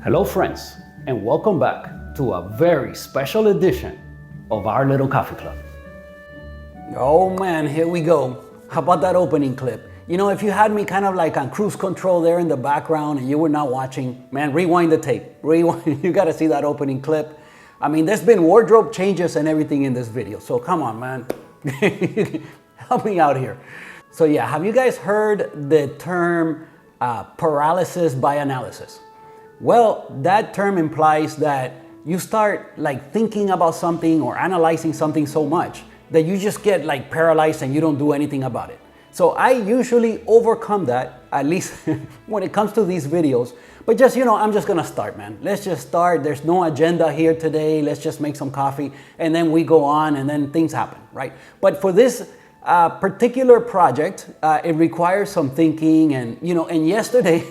Hello friends, and welcome back to a very special edition of our little coffee club. Oh man, here we go. How about that opening clip? You know, if you had me kind of like on cruise control there in the background and you were not watching, man, rewind the tape. Rewind, you gotta see that opening clip. I mean, there's been wardrobe changes and everything in this video, so come on, man. Help me out here. So yeah, have you guys heard the term paralysis by analysis? Well, that term implies that you start like thinking about something or analyzing something so much that you just get like paralyzed and you don't do anything about it. So I usually overcome that, at least when it comes to these videos. But just, you know, I'm just gonna start, man. Let's just start. There's no agenda here today. Let's just make some coffee and then we go on and then things happen, right? But for this particular project, it requires some thinking and, you know, and yesterday,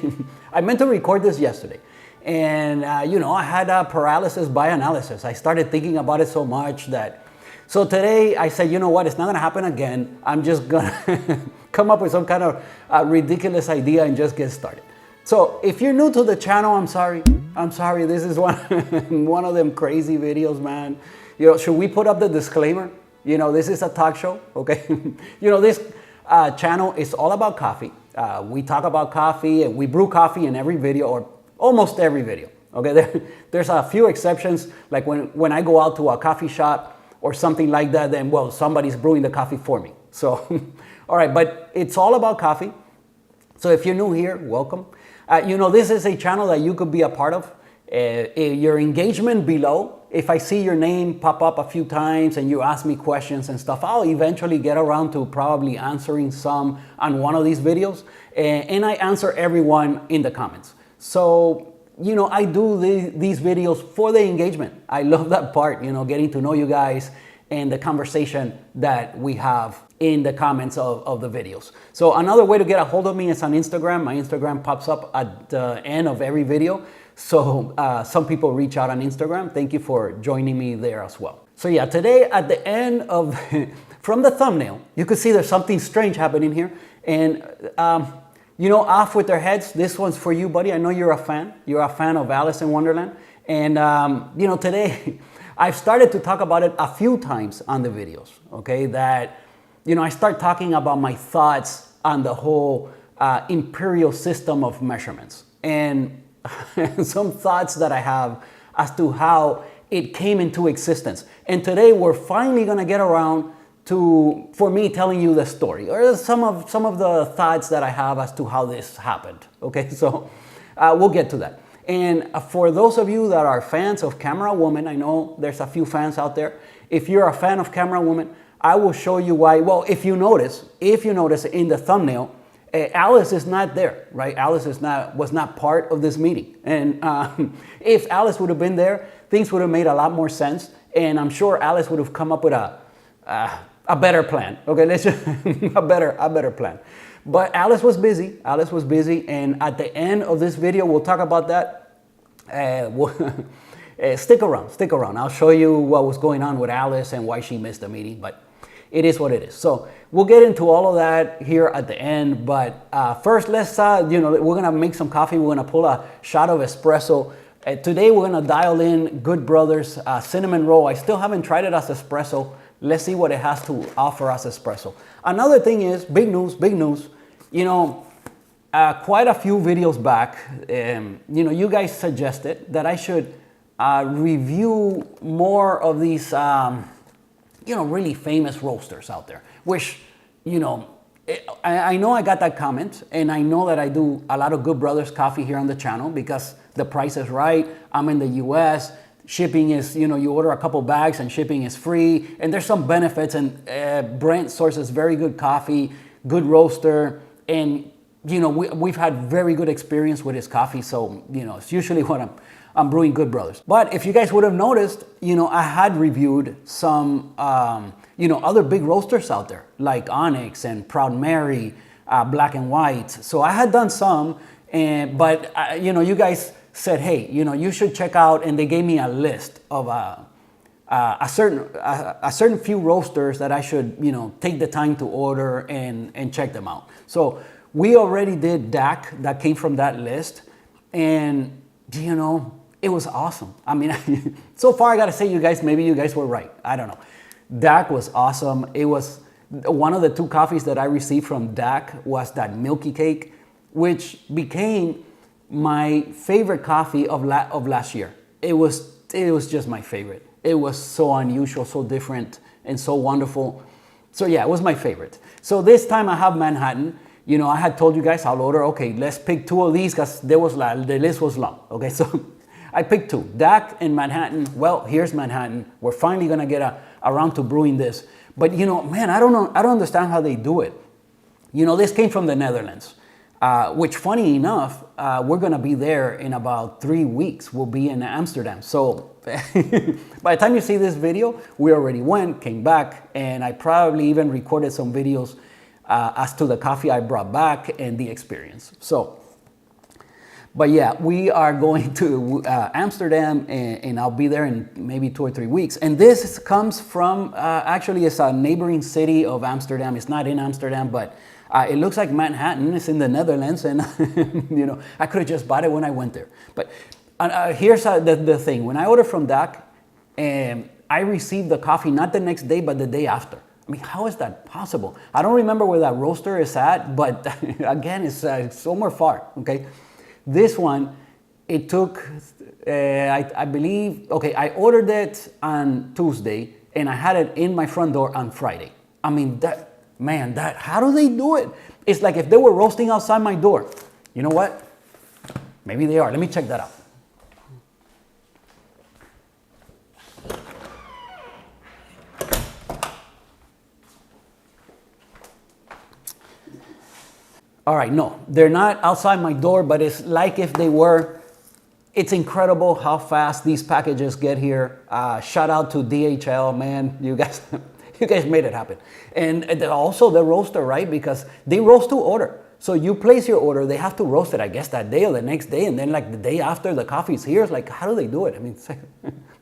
I meant to record this yesterday. And, you know, I had a paralysis by analysis. I started thinking about it so much that, so today I said, you know what, it's not gonna happen again. I'm just gonna come up with some kind of ridiculous idea and just get started. So if you're new to the channel, I'm sorry. I'm sorry, this is one of them crazy videos, man. You know, should we put up the disclaimer? You know, this is a talk show, okay? You know, this channel is all about coffee. We talk about coffee and we brew coffee in every video or almost every video, okay? There's a few exceptions, like when I go out to a coffee shop or something like that, then, well, somebody's brewing the coffee for me. So, all right, but it's all about coffee. So if you're new here, welcome. You know, this is a channel that you could be a part of. Your engagement below, if I see your name pop up a few times and you ask me questions and stuff, I'll eventually get around to probably answering some on one of these videos. And I answer everyone in the comments. So, you know, I do these videos for the engagement. I love that part, you know, getting to know you guys and the conversation that we have in the comments of the videos. So another way to get a hold of me is on Instagram. My Instagram pops up at the end of every video. So some people reach out on Instagram. Thank you for joining me there as well. So yeah, today at the end of, from the thumbnail, you can see there's something strange happening here. And you know, off with their heads. This one's for you, buddy. I know you're a fan. You're a fan of Alice in Wonderland. And, you know, today I've started to talk about it a few times on the videos, okay? That, you know, I start talking about my thoughts on the whole imperial system of measurements and some thoughts that I have as to how it came into existence. And today we're finally going to get around for me telling you the story or some of the thoughts that I have as to how this happened. Okay, so we'll get to that. And for those of you that are fans of Camera Woman, I know there's a few fans out there. If you're a fan of Camera Woman, I will show you why. Well, if you notice in the thumbnail, Alice is not there, right? Alice was not part of this meeting. And if Alice would have been there, things would have made a lot more sense. And I'm sure Alice would have come up with a better plan. Okay, let's just a better plan. But Alice was busy. Alice was busy, and at the end of this video, we'll talk about that. Stick around. I'll show you what was going on with Alice and why she missed the meeting. But it is what it is. So we'll get into all of that here at the end. But first, let's you know, we're gonna make some coffee. We're gonna pull a shot of espresso. Today we're gonna dial in Good Brothers cinnamon roll. I still haven't tried it as espresso. Let's see what it has to offer us espresso. Another thing is, big news. You know, quite a few videos back, you know, you guys suggested that I should review more of these, you know, really famous roasters out there, which, you know, I know I got that comment, and I know that I do a lot of Good Brothers coffee here on the channel because the price is right. I'm in the US. Shipping is, you know, you order a couple bags and shipping is free. And there's some benefits, and Brent sources very good coffee, good roaster. And, you know, we've had very good experience with his coffee. So, you know, it's usually what I'm brewing Good Brothers. But if you guys would have noticed, you know, I had reviewed some, you know, other big roasters out there like Onyx and Proud Mary, Black and White. So I had done some, but, you know, you guys said, hey, you know, you should check out, and they gave me a list of a certain few roasters that I should, you know, take the time to order and check them out. So we already did DAC that came from that list, and you know, it was awesome. I mean, so far I gotta say, you guys, maybe you guys were right. I don't know. DAC was awesome. It was one of the 2 coffees that I received from DAC was that Milky Cake, which became my favorite coffee of last year. It was just my favorite. It was so unusual, so different, and so wonderful. So yeah, it was my favorite. So this time I have Manhattan. You know, I had told you guys I'll order, okay, let's pick 2 of these because the list was long. Okay, so I picked 2, DAC and Manhattan. Well, here's Manhattan. We're finally gonna get around to brewing this. But you know, man, I don't understand how they do it. You know, this came from the Netherlands, which funny enough, we're gonna be there in about 3 weeks. We'll be in Amsterdam. So by the time you see this video, we already went, came back, and I probably even recorded some videos as to the coffee I brought back and the experience. So, but yeah, we are going to Amsterdam, and I'll be there in maybe 2 or 3 weeks. And this comes from, actually it's a neighboring city of Amsterdam. It's not in Amsterdam, but it looks like Manhattan. It's in the Netherlands, and you know, I could have just bought it when I went there. But here's the thing. When I ordered from DAC, I received the coffee not the next day, but the day after. I mean, how is that possible? I don't remember where that roaster is at, but again, it's somewhere far, okay? This one, it took, I believe, okay, I ordered it on Tuesday, and I had it in my front door on Friday. I mean, how do they do it? It's like if they were roasting outside my door. You know what? Maybe they are. Let me check that out. All right, no, they're not outside my door, but it's like if they were. It's incredible how fast these packages get here. Shout out to DHL, man. You guys made it happen. And also the roaster, right? Because they roast to order. So you place your order, they have to roast it, I guess, that day or the next day. And then like the day after the coffee's here, it's like, how do they do it? I mean,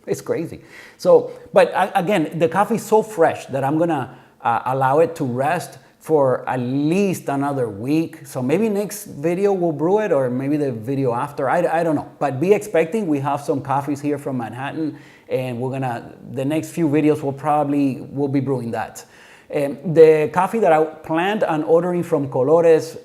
it's crazy. So, but again, the coffee's so fresh that I'm gonna allow it to rest for at least another week. So maybe next video we'll brew it, or maybe the video after, I don't know. But be expecting, we have some coffees here from Manhattan, and the next few videos we'll be brewing that. The coffee that I planned on ordering from Colores,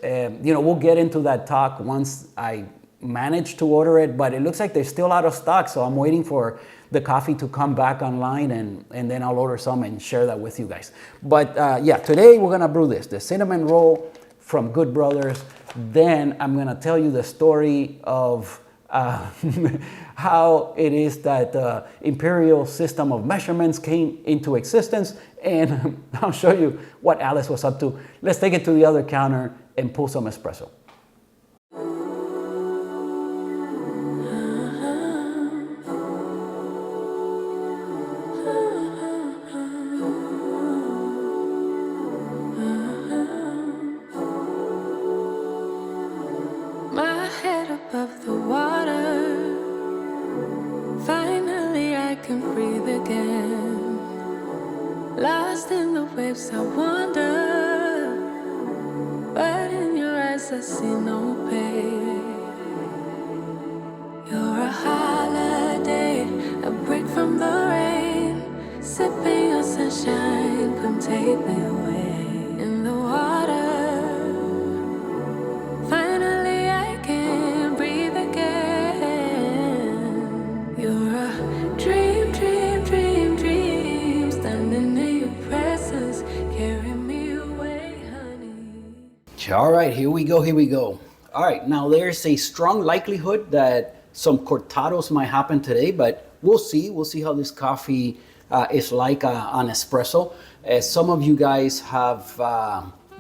you know, we'll get into that talk once I manage to order it, but it looks like they're still out of stock, so I'm waiting for the coffee to come back online, and then I'll order some and share that with you guys. But yeah, today we're gonna brew the cinnamon roll from Good Brothers. Then I'm gonna tell you the story of how it is that the imperial system of measurements came into existence, and I'll show you what Alice was up to. Let's take it to the other counter and pull some espresso. Above the water, finally I can breathe again. Lost in the waves I wander, but in your eyes I see no pain. You're a holiday, a break from the rain, sipping your sunshine, come take me away. In the water, all right, here we go. All right, now there's a strong likelihood that some cortados might happen today, but we'll see how this coffee is like on espresso. Some of you guys have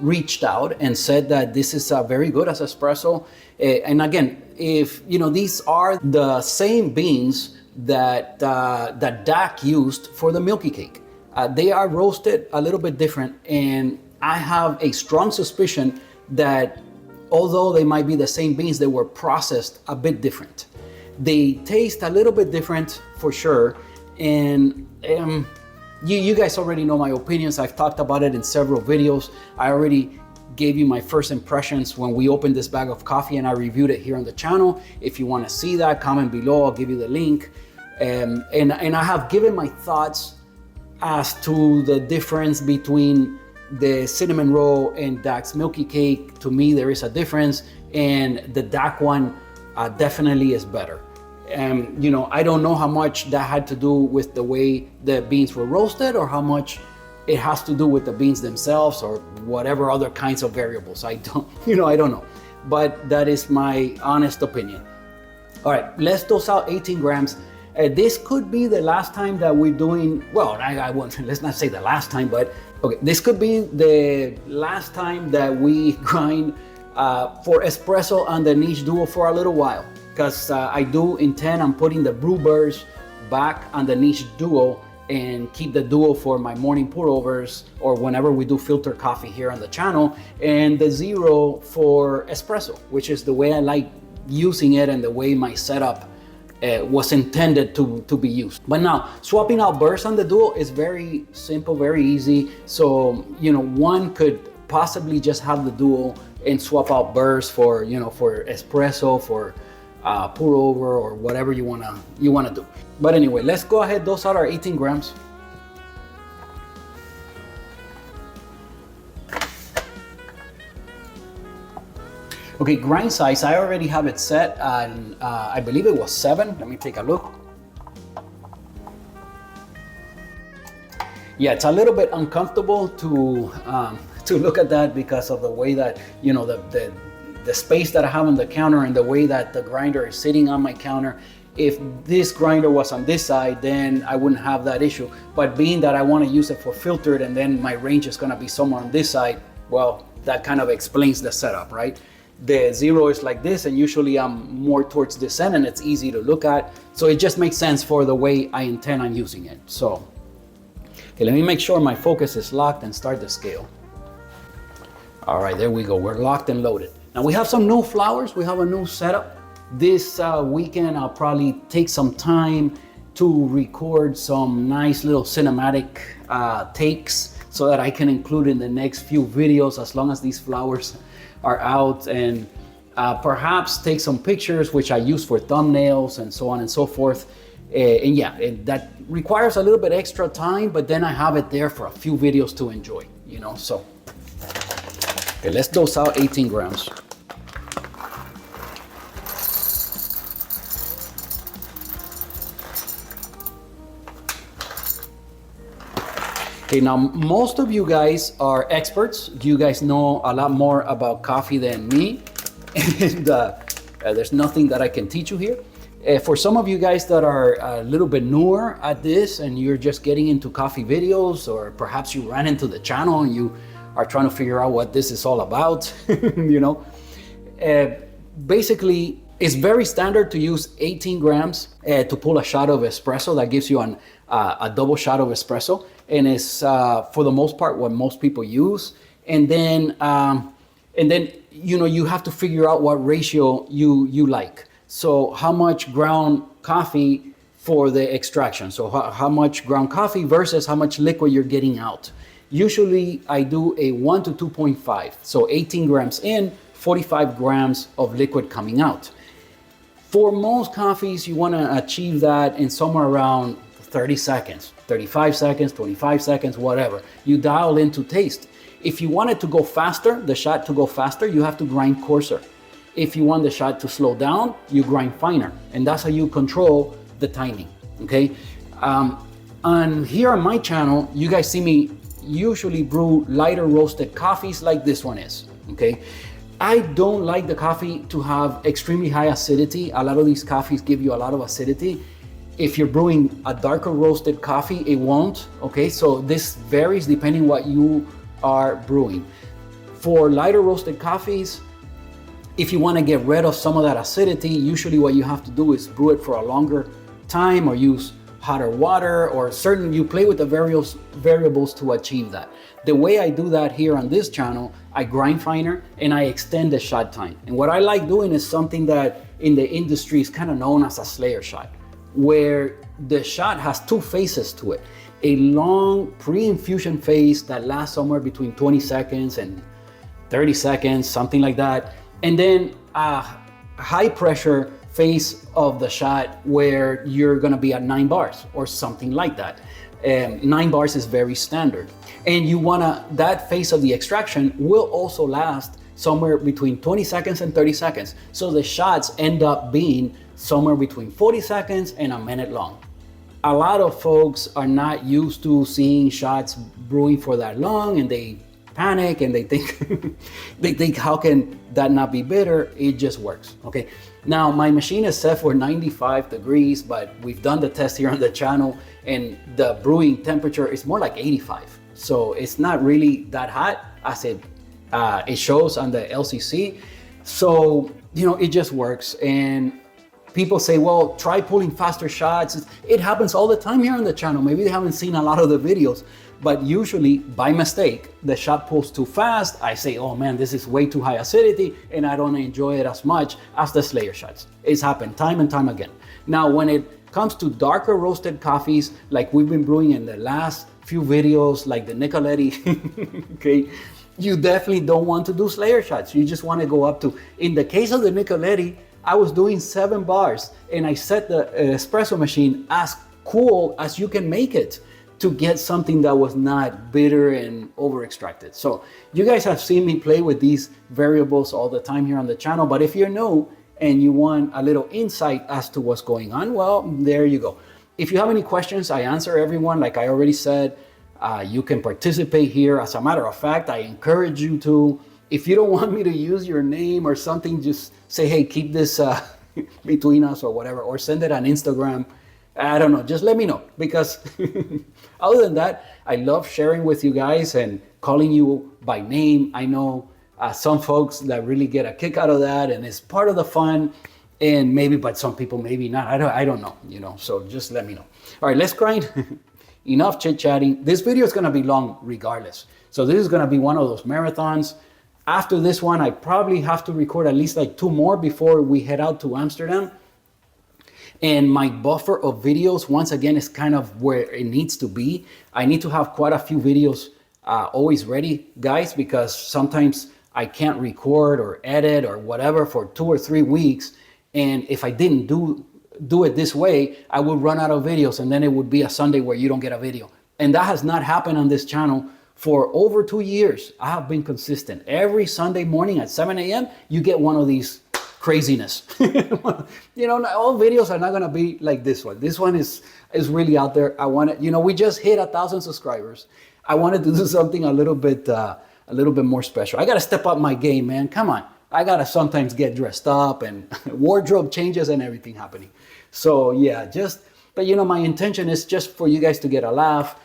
reached out and said that this is very good as espresso. And again, if you know, these are the same beans that that DAC used for the Milky Cake. They are roasted a little bit different, and I have a strong suspicion that although they might be the same beans, they were processed a bit different. They taste a little bit different for sure. And you guys already know my opinions. I've talked about it in several videos. I already gave you my first impressions when we opened this bag of coffee and I reviewed it here on the channel. If you want to see that, comment below, I'll give you the link. And I have given my thoughts as to the difference between the cinnamon roll and Dak's milky cake. To me, there is a difference, and the Dak one definitely is better. You know, I don't know how much that had to do with the way the beans were roasted or how much it has to do with the beans themselves or whatever other kinds of variables. I don't know. But that is my honest opinion. All right, let's dose out 18 grams. This could be the last time that we're doing, well, I won't, let's not say the last time, but okay, this could be the last time that we grind for espresso on the niche duo for a little while, because I do intend on putting the brew burrs back on the niche duo and keep the duo for my morning pour overs or whenever we do filter coffee here on the channel, and the zero for espresso, which is the way I like using it and the way my setup was intended to be used. But now swapping out burrs on the duo is very simple, very easy. So, you know, one could possibly just have the duo and swap out burrs for, you know, for espresso, for pour over, or whatever you wanna do. But anyway, let's go ahead, dose out our 18 grams. Okay, grind size, I already have it set on, I believe it was 7. Let me take a look. Yeah, it's a little bit uncomfortable to look at that because of the way that, you know, the space that I have on the counter and the way that the grinder is sitting on my counter. If this grinder was on this side, then I wouldn't have that issue. But being that I want to use it for filtered and then my range is going to be somewhere on this side, well, that kind of explains the setup, right? The zero is like this, and usually I'm more towards this end and it's easy to look at. So it just makes sense for the way I intend on using it. So, okay, let me make sure my focus is locked and start the scale. All right, there we go. We're locked and loaded. Now we have some new flowers. We have a new setup. This weekend, I'll probably take some time to record some nice little cinematic takes so that I can include in the next few videos as long as these flowers are out, and perhaps take some pictures which I use for thumbnails and so on and so forth. And yeah, that requires a little bit extra time, but then I have it there for a few videos to enjoy, you know, so. Okay, let's dose out 18 grams. Okay, now most of you guys are experts. You guys know a lot more about coffee than me, and there's nothing that I can teach you here. For some of you guys that are a little bit newer at this and you're just getting into coffee videos, or perhaps you ran into the channel and you are trying to figure out what this is all about, you know, basically it's very standard to use 18 grams to pull a shot of espresso. That gives you a double shot of espresso, and it's for the most part what most people use. And then you know, you have to figure out what ratio you like. So how much ground coffee for the extraction? So how much ground coffee versus how much liquid you're getting out. Usually I do a 1 to 2.5. So 18 grams in, 45 grams of liquid coming out. For most coffees, you want to achieve that in somewhere around 30 seconds, 35 seconds, 25 seconds, whatever. You dial into taste. If you want it to go faster, the shot to go faster, you have to grind coarser. If you want the shot to slow down, you grind finer. And that's how you control the timing, okay? And here on my channel, you guys see me usually brew lighter roasted coffees like this one is, okay? I don't like the coffee to have extremely high acidity. A lot of these coffees give you a lot of acidity. If you're brewing a darker roasted coffee, it won't, okay? So this varies depending what you are brewing. For lighter roasted coffees, if you want to get rid of some of that acidity, usually what you have to do is brew it for a longer time or use hotter water, or you play with the variables to achieve that. The way I do that here on this channel, I grind finer and I extend the shot time. And what I like doing is something that in the industry is kind of known as a Slayer shot, where the shot has two phases to it. A long pre-infusion phase that lasts somewhere between 20 seconds and 30 seconds, something like that. And then a high pressure phase of the shot where you're gonna be at 9 bars or something like that. 9 bars is very standard. And you wanna, that phase of the extraction will also last somewhere between 20 seconds and 30 seconds. So the shots end up being somewhere between 40 seconds and a minute long. A lot of folks are not used to seeing shots brewing for that long, and they panic and they think, how can that not be bitter? It just works, okay? Now, my machine is set for 95 degrees, but we've done the test here on the channel, and the brewing temperature is more like 85. So it's not really that hot as it shows on the LCC. So, it just works. And people say, well, try pulling faster shots. It happens all the time here on the channel. Maybe they haven't seen a lot of the videos, but usually by mistake, the shot pulls too fast. I say, oh man, this is way too high acidity, and I don't enjoy it as much as the Slayer shots. It's happened time and time again. Now, when it comes to darker roasted coffees, like we've been brewing in the last few videos, like the Nicoletti, okay, you definitely don't want to do Slayer shots. You just want to go up to, in the case of the Nicoletti, I was doing 7 bars, and I set the espresso machine as cool as you can make it to get something that was not bitter and over extracted. So you guys have seen me play with these variables all the time here on the channel, but if you're new and you want a little insight as to what's going on, well, there you go. If you have any questions, I answer everyone. Like I already said, you can participate here. As a matter of fact, I encourage you to. If you don't want me to use your name or something, just say, hey, keep this between us or whatever, or send it on Instagram. I don't know, just let me know, because other than that, I love sharing with you guys and calling you by name. I know some folks that really get a kick out of that, and it's part of the fun, and maybe, but some people maybe not. I don't know, so just let me know. All right, let's grind. Enough chit-chatting. This video is gonna be long regardless. So this is gonna be one of those marathons. After this one, I probably have to record at least like 2 more before we head out to Amsterdam. And my buffer of videos, once again, is kind of where it needs to be. I need to have quite a few videos always ready, guys, because sometimes I can't record or edit or whatever for 2 or 3 weeks. And if I didn't do it this way, I would run out of videos, and then it would be a Sunday where you don't get a video. And that has not happened on this channel for over 2 years. I have been consistent. Every Sunday morning at 7 a.m., you get one of these craziness. All videos are not gonna be like this one. This one is really out there. I want to, we just hit 1,000 subscribers. I wanted to do something a little bit more special. I gotta step up my game, man. Come on. I gotta sometimes get dressed up and wardrobe changes and everything happening. So yeah, but my intention is just for you guys to get a laugh,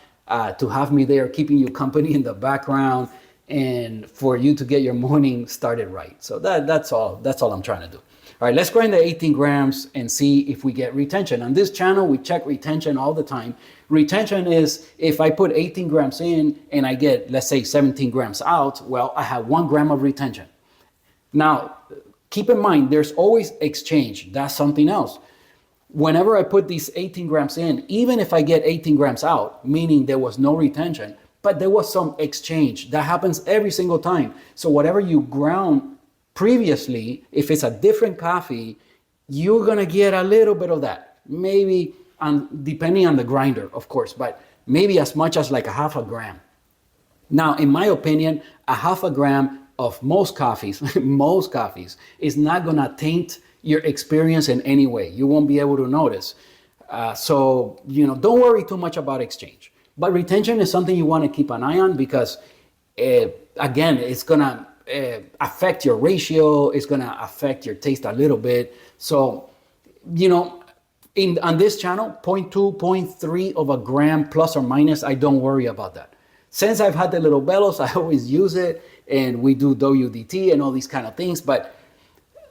to have me there keeping you company in the background, and for you to get your morning started right. So that's all I'm trying to do. All right, let's grind the 18 grams and see if we get retention. On this channel, we check retention all the time. Retention is if I put 18 grams in and I get, let's say, 17 grams out, well, I have 1 gram of retention. Now, keep in mind, there's always exchange. That's something else. Whenever I put these 18 grams in, even if I get 18 grams out, meaning there was no retention, but there was some exchange. That happens every single time. So whatever you ground previously, if it's a different coffee, you're gonna get a little bit of that. Maybe, depending on the grinder, of course, but maybe as much as like a 0.5 gram. Now, in my opinion, a 0.5 gram of most coffees is not gonna taint your experience in any way. You won't be able to notice. So, don't worry too much about exchange. But retention is something you want to keep an eye on, because, again, it's gonna affect your ratio. It's gonna affect your taste a little bit. So, on this channel, 0.2, 0.3 of a gram plus or minus, I don't worry about that. Since I've had the little bellows, I always use it, and we do WDT and all these kind of things, but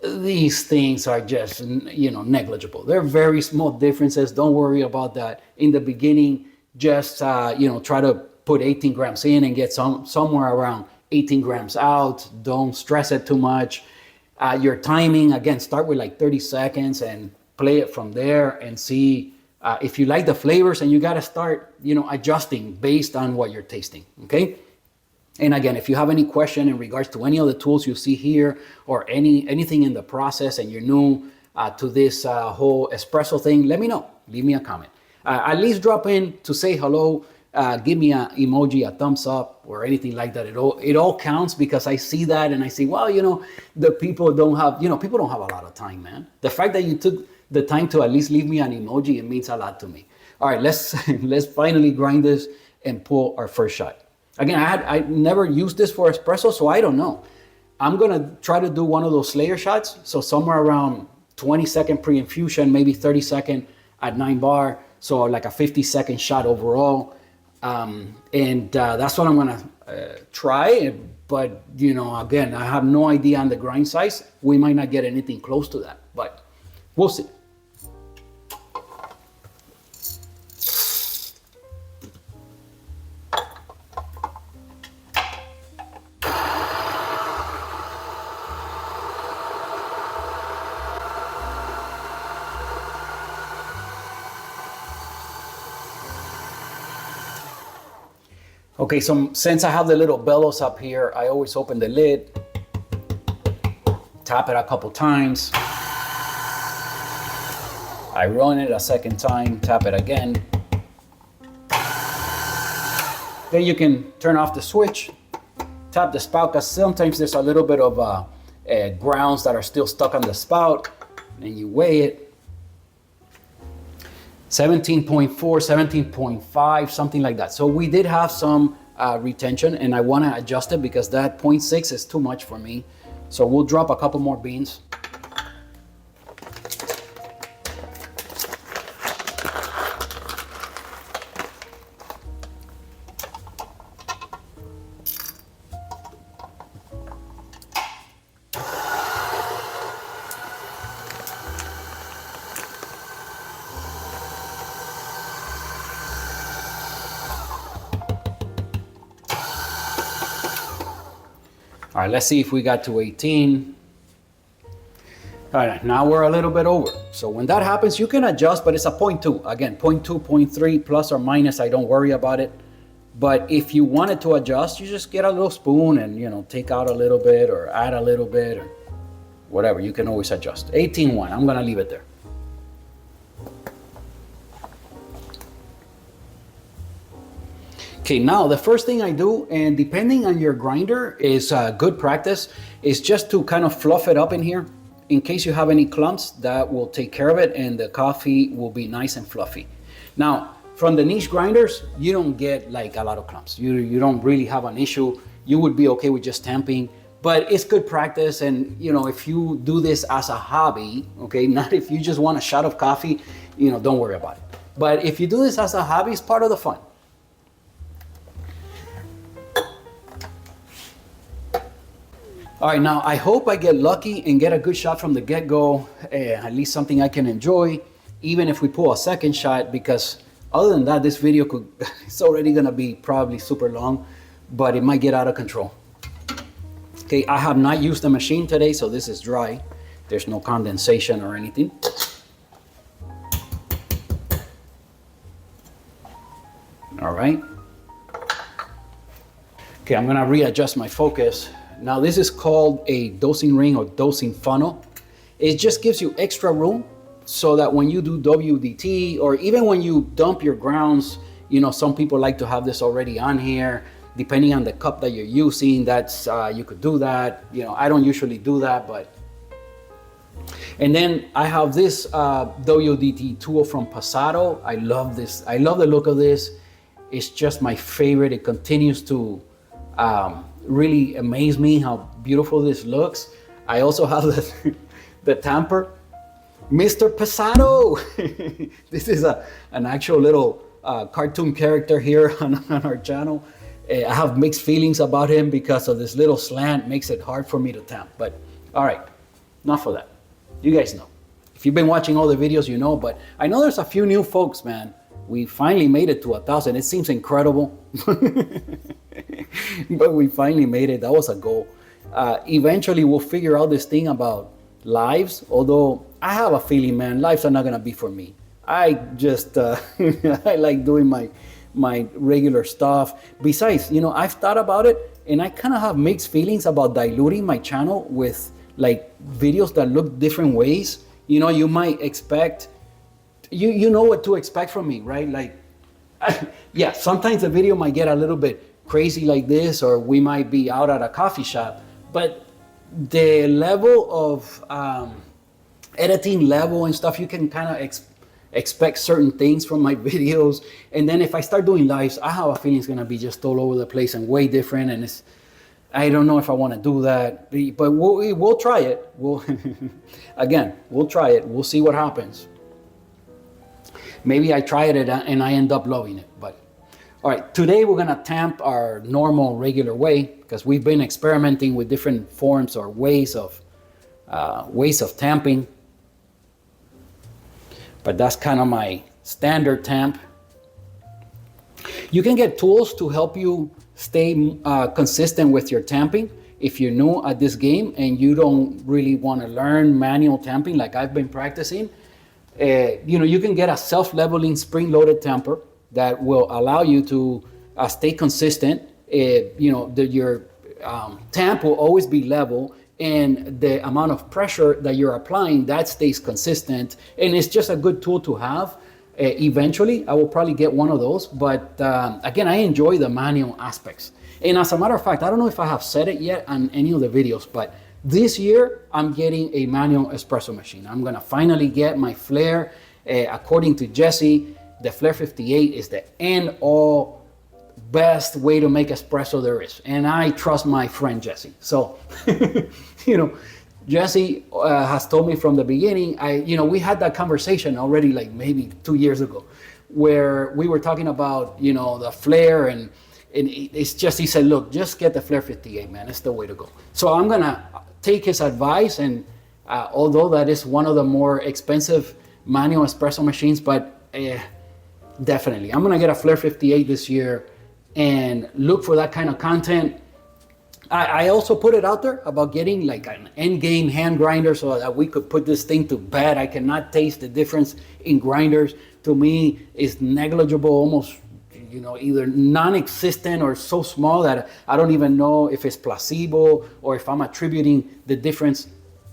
these things are just, negligible. They're very small differences. Don't worry about that. In the beginning, just, try to put 18 grams in and get somewhere around 18 grams out. Don't stress it too much. Your timing, again, start with like 30 seconds and play it from there and see if you like the flavors, and you got to start, adjusting based on what you're tasting, okay? And again, if you have any question in regards to any of the tools you see here or anything in the process and you're new to this whole espresso thing, let me know. Leave me a comment. At least drop in to say hello. Give me an emoji, a thumbs up, or anything like that. It all counts, because I see that and I see, well, the people don't have a lot of time, man. The fact that you took the time to at least leave me an emoji, it means a lot to me. All right, let's finally grind this and pull our first shot. Again, I never used this for espresso, so I don't know. I'm gonna try to do one of those Slayer shots, so somewhere around 20-second pre-infusion, maybe 30-second at 9 bar, so like a 50-second shot overall. And that's what I'm gonna try. But again, I have no idea on the grind size. We might not get anything close to that, but we'll see. Okay, so since I have the little bellows up here, I always open the lid, tap it a couple times. I run it a second time, tap it again. Then you can turn off the switch, tap the spout, because sometimes there's a little bit of grounds that are still stuck on the spout, and you weigh it. 17.4, 17.5, something like that. So we did have some retention, and I want to adjust it because that 0.6 is too much for me. So we'll drop a couple more beans. All right, let's see if we got to 18. All right, now we're a little bit over. So when that happens, you can adjust, but it's a 0.2. Again, 0.2, 0.3, plus or minus, I don't worry about it. But if you wanted to adjust, you just get a little spoon and, take out a little bit or add a little bit or whatever. You can always adjust. 18.1, I'm gonna leave it there. Okay, now the first thing I do, and depending on your grinder, is good practice, is just to kind of fluff it up in here. In case you have any clumps, that will take care of it and the coffee will be nice and fluffy. Now, from the niche grinders, you don't get like a lot of clumps. You don't really have an issue. You would be okay with just tamping, but it's good practice. And if you do this as a hobby, okay, not if you just want a shot of coffee, don't worry about it. But if you do this as a hobby, it's part of the fun. All right, now I hope I get lucky and get a good shot from the get-go, at least something I can enjoy, even if we pull a second shot, because other than that, this video it's already gonna be probably super long, but it might get out of control. Okay, I have not used the machine today, so this is dry. There's no condensation or anything. All right. Okay, I'm gonna readjust my focus. Now this is called a dosing ring or dosing funnel. It just gives you extra room so that when you do WDT or even when you dump your grounds, some people like to have this already on here. Depending on the cup that you're using, that's you could do that. I don't usually do that, but. And then I have this WDT tool from Passato. I love this. I love the look of this. It's just my favorite. It continues to really amaze me how beautiful this looks. I also have the tamper, Mr. Passato. This is an actual little cartoon character here on our channel. I have mixed feelings about him because of this little slant makes it hard for me to tamp. But all right, enough of that. You guys know. If you've been watching all the videos, you know, but I know there's a few new folks, man. We finally made it to 1,000. It seems incredible. But we finally made it. That was a goal. Eventually, we'll figure out this thing about lives. Although I have a feeling, man, lives are not gonna be for me. I just I like doing my regular stuff. Besides, I've thought about it. and I kind of have mixed feelings about diluting my channel with like videos that look different ways. You know, you might expect, you know what to expect from me, right? Like, yeah, sometimes the video might get a little bit crazy like this, or we might be out at a coffee shop, but the level of editing level and stuff, you can kind of expect certain things from my videos. And then if I start doing lives, I have a feeling it's gonna be just all over the place and way different, and I don't know if I want to do that, but we'll try it. We'll try it. We'll see what happens. Maybe I try it and I end up loving it. But all right, today we're gonna tamp our normal, regular way, because we've been experimenting with different forms or ways of tamping. But that's kind of my standard tamp. You can get tools to help you stay consistent with your tamping. If you're new at this game and you don't really want to learn manual tamping like I've been practicing, you can get a self-leveling spring-loaded tamper that will allow you to stay consistent. Your tamp will always be level, and the amount of pressure that you're applying, that stays consistent. And it's just a good tool to have. Eventually, I will probably get one of those. But again, I enjoy the manual aspects. And as a matter of fact, I don't know if I have said it yet on any of the videos, but this year, I'm getting a manual espresso machine. I'm gonna finally get my Flair. According to Jesse, the Flair 58 is the end-all best way to make espresso there is. And I trust my friend Jesse. So, Jesse has told me from the beginning, we had that conversation already like maybe 2 years ago, where we were talking about, the Flair, and it's just, he said, look, just get the Flair 58, man. It's the way to go. So I'm gonna take his advice, and although that is one of the more expensive manual espresso machines, but definitely, I'm gonna get a Flair 58 this year and look for that kind of content. I also put it out there about getting like an end game hand grinder so that we could put this thing to bed. I cannot taste the difference in grinders. To me, it's negligible, almost, either non-existent or so small that I don't even know if it's placebo or if I'm attributing the difference,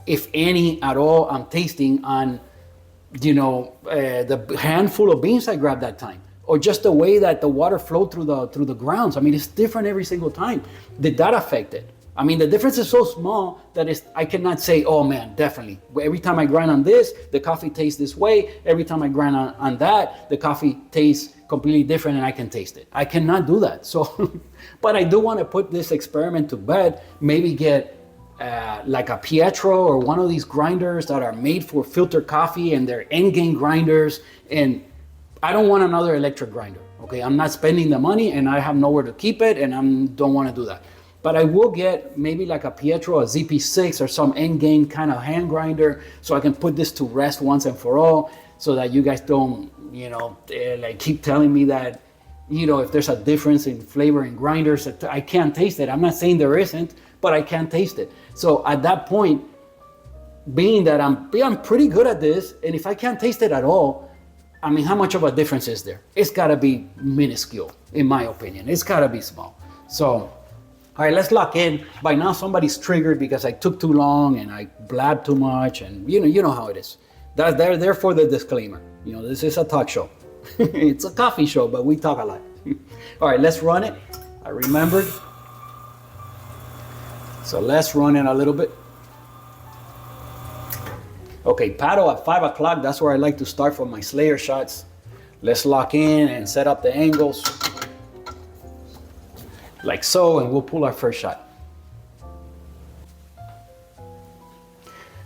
if any at all, I'm tasting on, the handful of beans I grabbed that time, or just the way that the water flowed through the grounds. I mean, it's different every single time. Did that affect it? I mean, the difference is so small that I cannot say, oh man, definitely. Every time I grind on this, the coffee tastes this way. Every time I grind on that, the coffee tastes completely different and I can taste it. I cannot do that. So, but I do want to put this experiment to bed, maybe get like a Pietro or one of these grinders that are made for filter coffee, and they're end game grinders. And I don't want another electric grinder, okay? I'm not spending the money and I have nowhere to keep it, and I don't want to do that. But I will get maybe like a Pietro, a ZP6, or some end game kind of hand grinder, so I can put this to rest once and for all, so that you guys don't, like keep telling me that, if there's a difference in flavor in grinders, I can't taste it. I'm not saying there isn't, but I can't taste it. So at that point, being that I'm pretty good at this, and if I can't taste it at all, I mean, how much of a difference is there? It's gotta be minuscule, in my opinion. It's gotta be small. So, all right, let's lock in. By now, somebody's triggered because I took too long and I blabbed too much, and you know how it is. They're there for the disclaimer. This is a talk show. It's a coffee show, but we talk a lot. All right, let's run it. I remembered. So let's run it a little bit. Okay, paddle at 5 o'clock. That's where I like to start for my Slayer shots. Let's lock in and set up the angles. Like so, and we'll pull our first shot.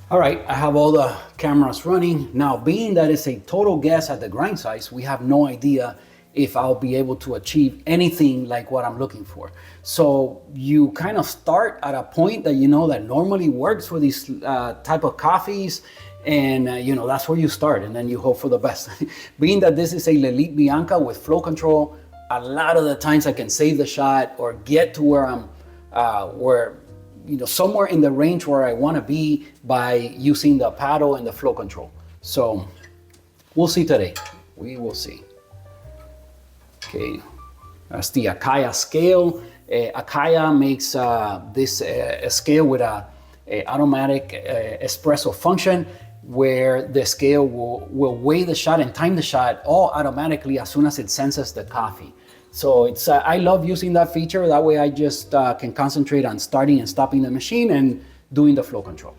All right, I have all the cameras running. Now, being that it's a total guess at the grind size, we have no idea if I'll be able to achieve anything like what I'm looking for. So you kind of start at a point that that normally works for these type of coffees, and that's where you start, and then you hope for the best. Being that this is a Lelit Bianca with flow control, a lot of the times I can save the shot or get to where I'm somewhere in the range where I want to be by using the paddle and the flow control. So we'll see today. We will see. Okay, that's the Akaya scale. Akaya makes this scale with a automatic espresso function where the scale will weigh the shot and time the shot all automatically as soon as it senses the coffee. So it's I love using that feature. That way I just can concentrate on starting and stopping the machine and doing the flow control.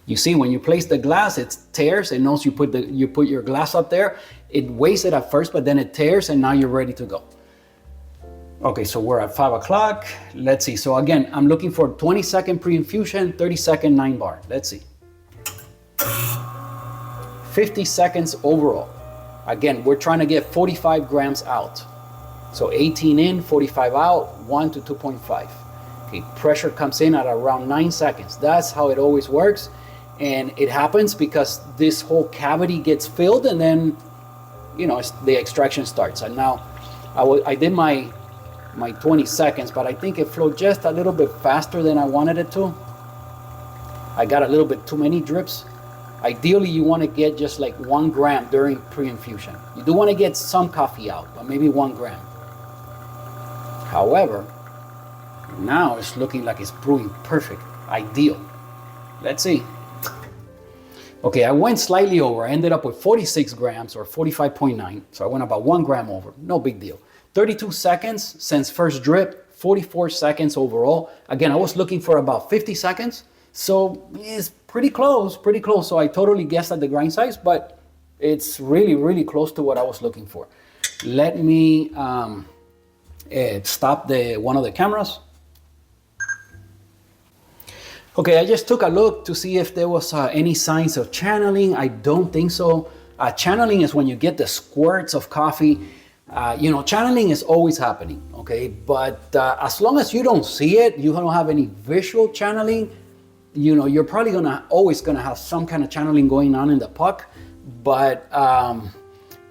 You see, when you place the glass, it tears. It knows you put your glass up there. It weighs it at first, but then it tears, and now you're ready to go. Okay, so we're at 5 o'clock. Let's see. So again, I'm looking for 20-second pre-infusion, 30-second 9-bar. Let's see. 50 seconds overall. Again, we're trying to get 45 grams out. So 18 in, 45 out, 1 to 2.5. Okay, pressure comes in at around 9 seconds. That's how it always works. And it happens because this whole cavity gets filled, and then, you know, the extraction starts. And now I did my 20 seconds, but I think it flowed just a little bit faster than I wanted it to. I got a little bit too many drips. Ideally, you want to get just like 1 gram during pre-infusion. You do want to get some coffee out, but maybe 1 gram. However, now it's looking like it's brewing perfect, ideal. Let's see. Okay, I went slightly over. I ended up with 46 grams or 45.9. So I went about 1 gram over, no big deal. 32 seconds since first drip, 44 seconds overall. Again, I was looking for about 50 seconds. So it's pretty close. So I totally guessed at the grind size, but it's really, really close to what I was looking for. Let me stop one of the cameras. Okay, I just took a look to see if there was any signs of channeling. I don't think so. Channeling is when you get the squirts of coffee. You know, channeling is always happening, okay? But as long as you don't see it, you don't have any visual channeling, you know, you're probably always gonna have some kind of channeling going on in the puck. But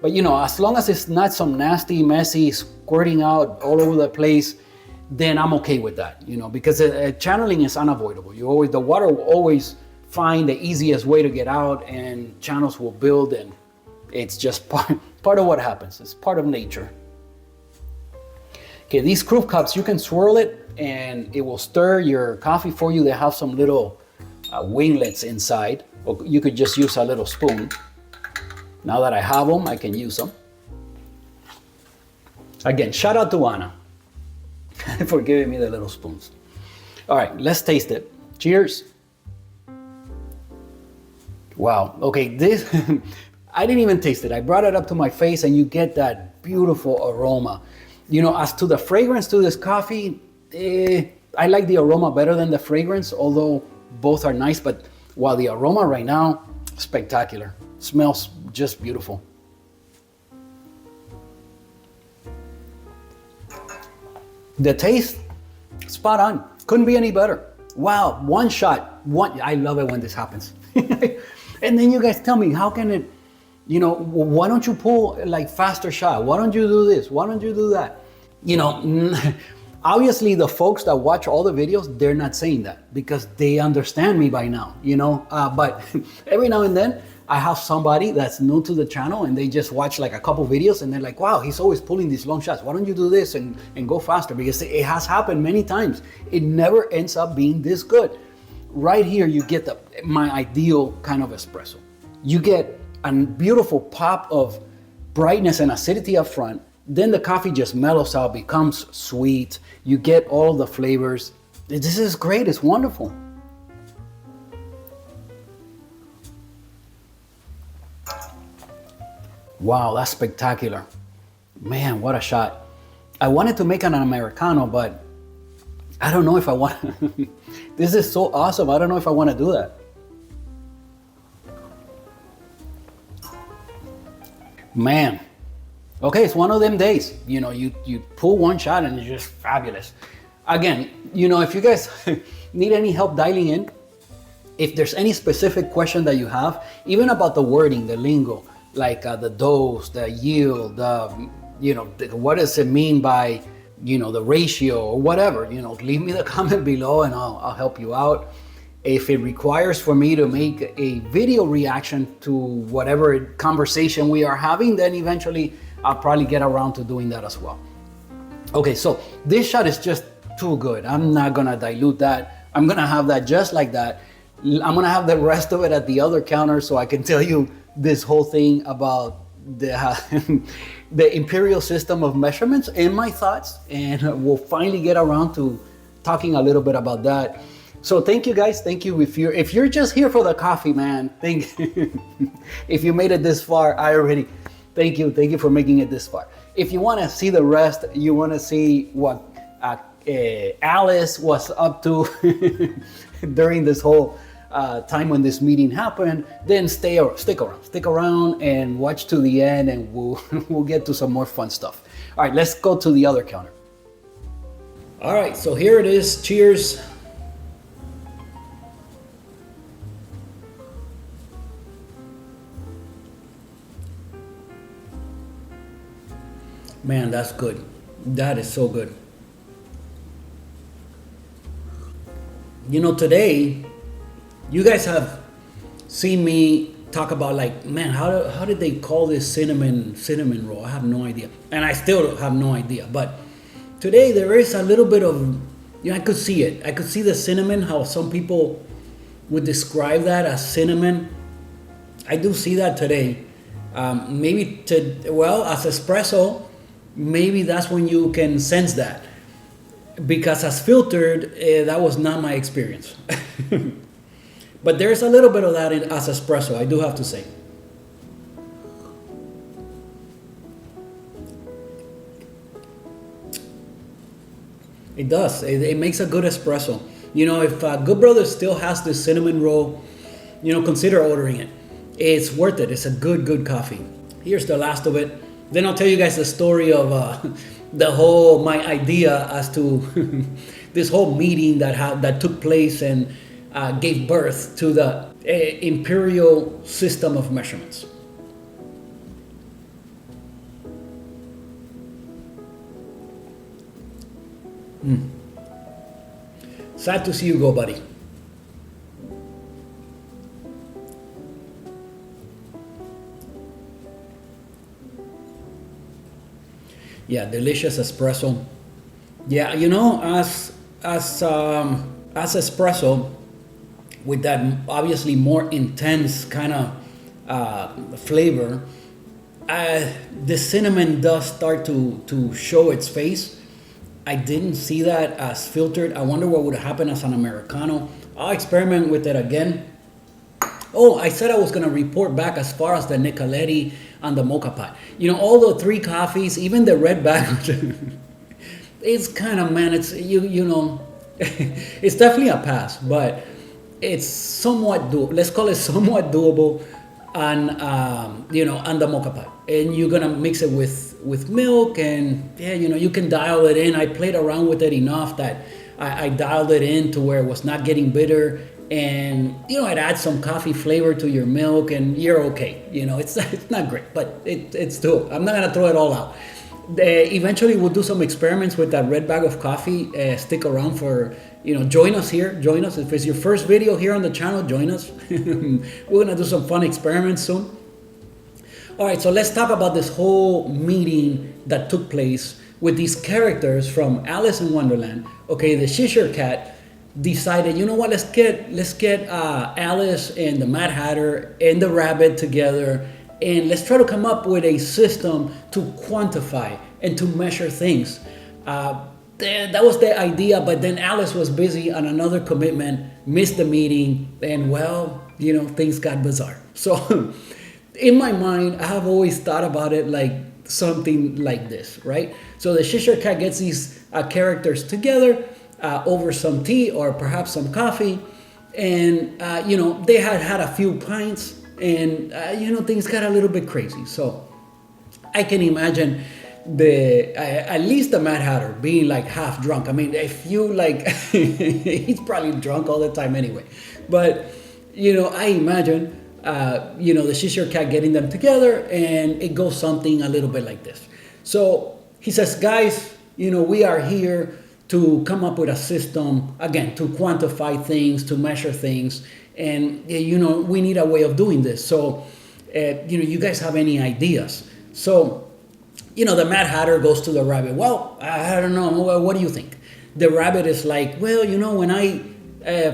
you know, as long as it's not some nasty, messy, squirting out all over the place, then I'm okay with that, you know, because channeling is unavoidable. The water will always find the easiest way to get out, and channels will build, and it's just part of what happens. It's part of nature. Okay, these crew cups, you can swirl it and it will stir your coffee for you. They have some little winglets inside, or you could just use a little spoon. Now that I have them, I can use them. Again, shout out to Anna for giving me the little spoons. All right, let's taste it. Cheers. Wow, okay, this, I didn't even taste it. I brought it up to my face and you get that beautiful aroma. You know, as to the fragrance to this coffee, I like the aroma better than the fragrance, although both are nice, but while the aroma right now, spectacular. Smells just beautiful. The taste, spot on. Couldn't be any better. Wow, one shot. I love it when this happens. And then you guys tell me, how can it, you know, why don't you pull like faster shot? Why don't you do this? Why don't you do that? You know, obviously the folks that watch all the videos, they're not saying that because they understand me by now, you know, but every now and then I have somebody that's new to the channel and they just watch like a couple videos and they're like, wow, he's always pulling these long shots. Why don't you do this and go faster? Because it has happened many times. It never ends up being this good. Right here, you get my ideal kind of espresso. You get a beautiful pop of brightness and acidity up front. Then the coffee just mellows out, becomes sweet. You get all the flavors. This is great, it's wonderful. Wow, that's spectacular. Man, what a shot. I wanted to make an Americano, but I don't know if I want. This is so awesome. I don't know if I want to do that. Man. Okay, it's one of them days. You know, you pull one shot and it's just fabulous. Again, you know, if you guys need any help dialing in, if there's any specific question that you have, even about the wording, the lingo, like the dose, the yield, you know, what does it mean by, you know, the ratio or whatever, you know, leave me the comment below and I'll help you out. If it requires for me to make a video reaction to whatever conversation we are having, then eventually I'll probably get around to doing that as well. Okay, so this shot is just too good. I'm not gonna dilute that. I'm gonna have that just like that. I'm gonna have the rest of it at the other counter so I can tell you this whole thing about the the imperial system of measurements and my thoughts, and we'll finally get around to talking a little bit about that. So thank you guys. Thank you. If you're just here for the coffee, man, if you made it this far, thank you for making it this far. If you want to see the rest, you want to see what Alice was up to during this whole time when this meeting happened, then stick around and watch to the end, and we'll get to some more fun stuff. All right, let's go to the other counter. All right, so here it is. Cheers. Man, that's good. That is so good. You know, today, you guys have seen me talk about, like, man, how did they call this cinnamon roll? I have no idea. And I still have no idea. But today there is a little bit of, I could see it. I could see the cinnamon, how some people would describe that as cinnamon. I do see that today. Maybe as espresso, maybe that's when you can sense that. Because as filtered, that was not my experience. But there's a little bit of that as espresso, I do have to say. It does. It makes a good espresso. You know, if Good Brothers still has this cinnamon roll, consider ordering it. It's worth it. It's a good coffee. Here's the last of it. Then I'll tell you guys the story of my idea as to this whole meeting that took place and gave birth to the imperial system of measurements. Sad to see you go, buddy. Yeah, delicious espresso. Yeah, as espresso, with that obviously more intense kind of flavor, the cinnamon does start to show its face. I didn't see that as filtered. I wonder what would happen as an Americano. I'll experiment with it again. Oh, I said I was going to report back as far as the Nicoletti and the Mocha Pot. All the three coffees, even the red bag, it's kind of, man, it's, it's definitely a pass, but it's somewhat doable. Let's call it somewhat doable on, on the Mocha Pot. And you're going to mix it with milk, and you can dial it in. I played around with it enough that I dialed it in to where it was not getting bitter. And it adds some coffee flavor to your milk, and you're okay. It's not great, but it's doable. I'm not gonna throw it all out. Eventually, we'll do some experiments with that red bag of coffee. Stick around for join us here. Join us if it's your first video here on the channel. Join us. We're gonna do some fun experiments soon. All right, so let's talk about this whole meeting that took place with these characters from Alice in Wonderland. Okay, the Cheshire Cat decided, you know what, let's get Alice and the Mad Hatter and the Rabbit together, and let's try to come up with a system to quantify and to measure things. That was the idea, but then Alice was busy on another commitment, missed the meeting, and things got bizarre. So in my mind, I have always thought about it like something like this, right? So the Cheshire Cat gets these characters together over some tea or perhaps some coffee, and they had a few pints, and things got a little bit crazy. So I can imagine at least the Mad Hatter being like half drunk. I mean, if you he's probably drunk all the time anyway, but I imagine the Cheshire Cat getting them together, and it goes something a little bit like this. So he says, guys, we are here to come up with a system, again, to quantify things, to measure things, and we need a way of doing this. So you guys have any ideas? So the Mad Hatter goes to the rabbit. Well, I don't know. What do you think? The rabbit is like, well, when I,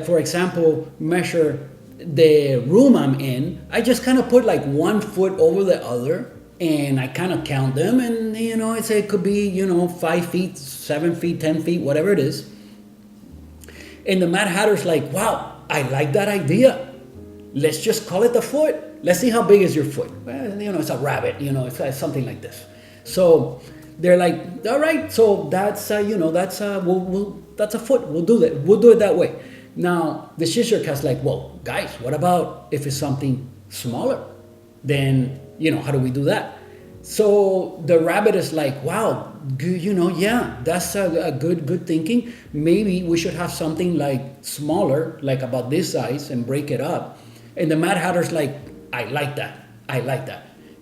for example, measure the room I'm in, I just kind of put like 1 foot over the other, and I kind of count them, and it could be 5 feet, 7 feet, 10 feet, whatever it is. And the Mad Hatter's like, wow, I like that idea. Let's just call it a foot. Let's see how big is your foot. Well, it's a rabbit. It's something like this. So they're like, all right. So that's that's a foot. We'll do that. We'll do it that way. Now the Cheshire Cat's like, well, guys, what about if it's something smaller? Then how do we do that? So the rabbit is like, wow, yeah, that's a good thinking. Maybe we should have something like smaller, like about this size, and break it up. And the Mad Hatter's like, I like that.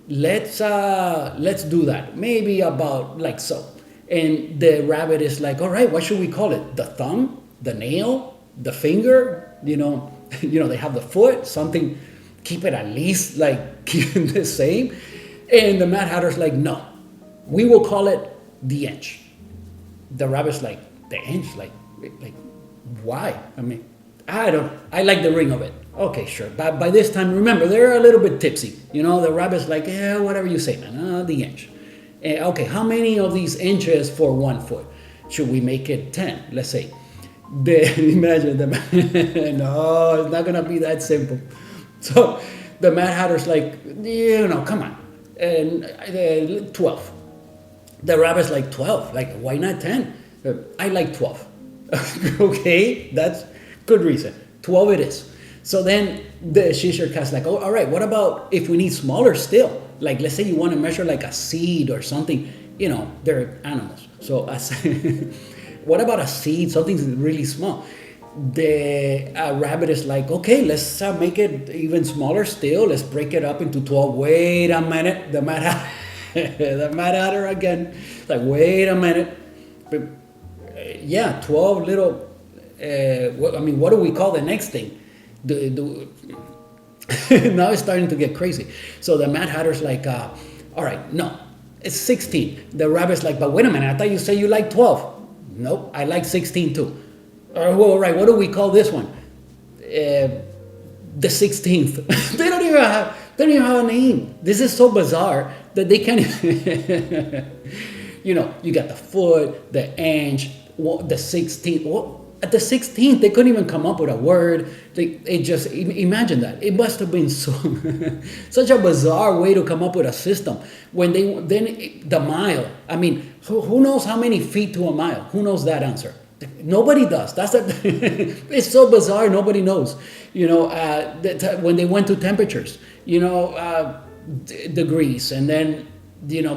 Let's do that. Maybe about like so. And the rabbit is like, all right, what should we call it? The thumb, the nail, the finger. They have the foot. Something. Keep it at least like keeping the same. And the Mad Hatter's like, no, we will call it the inch. The rabbit's like, the inch? Like why? I mean, I like the ring of it. Okay, sure. But by this time, remember, they're a little bit tipsy. The rabbit's like, yeah, whatever you say, man. The inch. Okay, how many of these inches for 1 foot? Should we make it 10, let's say? Imagine them. No, it's not going to be that simple. So the Mad Hatter's like, come on. And 12. The rabbit's like, 12? Like, why not 10? I like 12. Okay, that's good reason. 12 it is. So then the Cheshire Cat's like, oh, all right, what about if we need smaller still? Like, let's say you want to measure like a seed or something. They're animals. So what about a seed, something really small? The rabbit is like, okay, let's make it even smaller still. Let's break it up into 12. Wait a minute. The Mad Hatter again. Like, wait a minute. But, 12 little, what do we call the next thing? Now it's starting to get crazy. So the Mad Hatter's like, all right, no, it's 16. The rabbit's like, but wait a minute, I thought you said you like 12. Nope, I like 16 too. All right, what do we call this one? The 16th. They don't even have a name. This is so bizarre that they can't. You got the foot, the inch, the 16th. Well, at the 16th, they couldn't even come up with a word. Imagine that. It must have been such a bizarre way to come up with a system. The mile. I mean, who knows how many feet to a mile? Who knows that answer? Nobody does. It's so bizarre. Nobody knows. When they went to temperatures, degrees, and then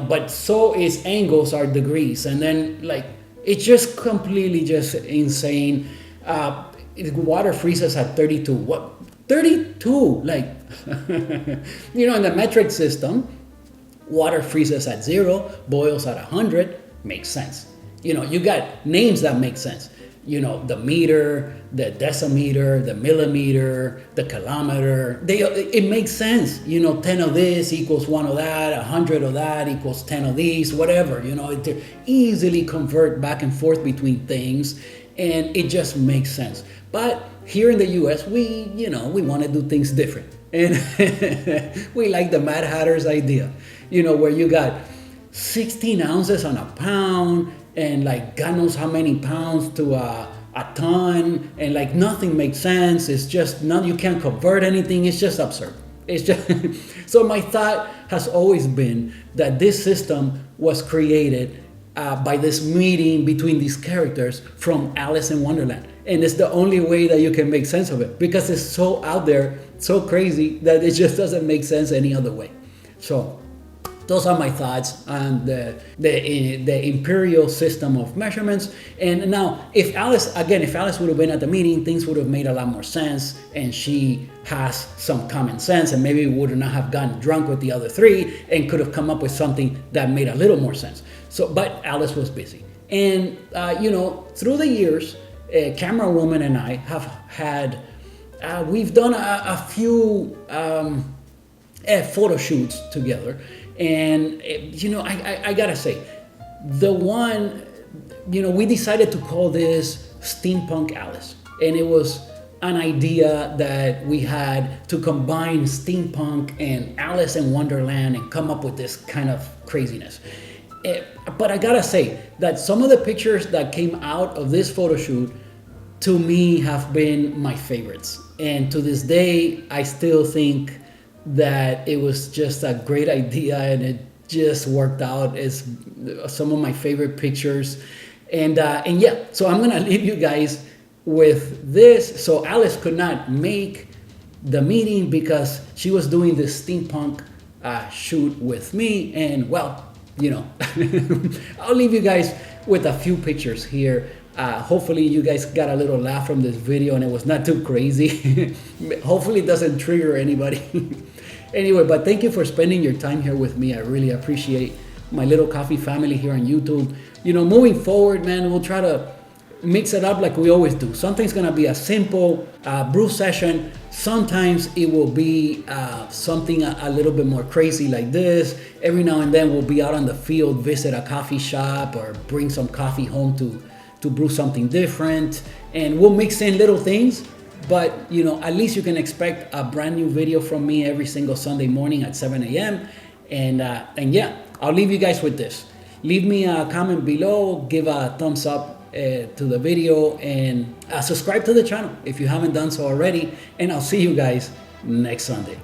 but so is angles are degrees, and then like it's just completely just insane. Water freezes at 32. What 32? Like in the metric system, water freezes at 0, boils at 100. Makes sense. You got names that make sense. The meter, the decimeter, the millimeter, the kilometer. It makes sense. 10 of this equals 1 of that, 100 of that equals 10 of these, whatever. It easily convert back and forth between things, and it just makes sense. But here in the U.S., we want to do things different, and we like the Mad Hatter's idea. Where you got 16 ounces on a pound, and like God knows how many pounds to a ton, and like nothing makes sense. It's just you can't convert anything. It's just absurd. It's just so my thought has always been that this system was created by this meeting between these characters from Alice in Wonderland, and it's the only way that you can make sense of it, because it's so out there, so crazy, that it just doesn't make sense any other way. So those are my thoughts on the imperial system of measurements. And now, if Alice would have been at the meeting, things would have made a lot more sense, and she has some common sense, and maybe would not have gotten drunk with the other three and could have come up with something that made a little more sense. But Alice was busy. And, through the years, Camera Woman and I have had, we've done a few photo shoots together, And I gotta say, the one, we decided to call this Steampunk Alice, and it was an idea that we had to combine steampunk and Alice in Wonderland and come up with this kind of craziness. But I gotta say that some of the pictures that came out of this photo shoot to me have been my favorites. And to this day, I still think that it was just a great idea and it just worked out as some of my favorite pictures. And yeah, so I'm gonna leave you guys with this. So Alice could not make the meeting because she was doing this steampunk shoot with me, and well, I'll leave you guys with a few pictures here. Hopefully you guys got a little laugh from this video and it was not too crazy. Hopefully it doesn't trigger anybody. Anyway, but thank you for spending your time here with me. I really appreciate my little coffee family here on YouTube. Moving forward, man, we'll try to mix it up like we always do. Something's gonna be a simple brew session. Sometimes it will be something a little bit more crazy like this. Every now and then we'll be out on the field, visit a coffee shop, or bring some coffee home to brew something different. And we'll mix in little things, but at least you can expect a brand new video from me every single Sunday morning at 7 a.m. And yeah, I'll leave you guys with this. Leave me a comment below, give a thumbs up to the video, and subscribe to the channel if you haven't done so already, and I'll see you guys next Sunday.